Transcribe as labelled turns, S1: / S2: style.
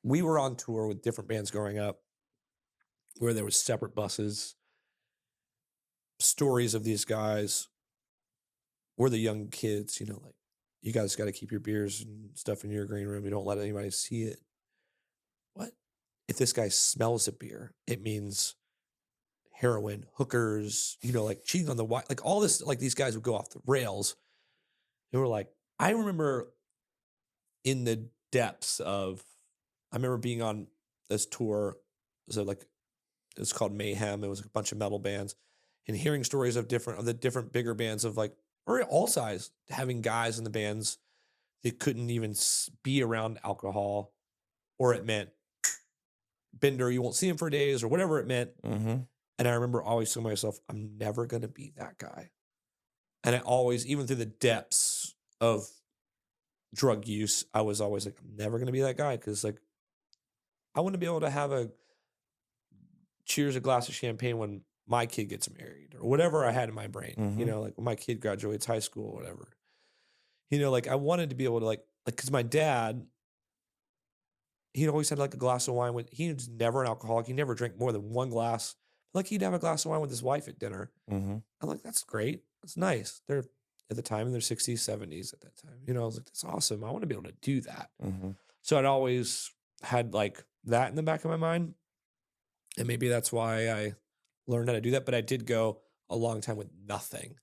S1: we were on tour with different bands growing up where there was separate buses, stories of these guys. We're the young kids, like, you guys got to keep your beers and stuff in your green room. You don't let anybody see it. What? If this guy smells a beer, it means heroin, hookers, like cheating on the wife, like all this, like these guys would go off the rails. They were like, I remember in the depths of, I remember being on this tour. So like, it's called Mayhem. It was a bunch of metal bands, and hearing stories of the different bigger bands of like, or all size, having guys in the bands that couldn't even be around alcohol, or it meant bender, you won't see him for days, or whatever it meant.
S2: Mm-hmm.
S1: And I remember always telling myself, I'm never going to be that guy. And I always, even through the depths of drug use, I was always like, I'm never going to be that guy. Cause like, I want to be able to have a glass of champagne when my kid gets married or whatever I had in my brain,
S2: Mm-hmm.
S1: like when my kid graduates high school or whatever, like I wanted to be able to like, cause my dad, he always had like a glass of wine he was never an alcoholic. He never drank more than one glass. Like he'd have a glass of wine with his wife at dinner.
S2: Mm-hmm.
S1: I'm like, that's great. That's nice. They're at the time in their 60s, 70s at that time. I was like, that's awesome. I want to be able to do that.
S2: Mm-hmm.
S1: So I'd always had like that in the back of my mind. And maybe that's why I learned how to do that. But I did go a long time with nothing.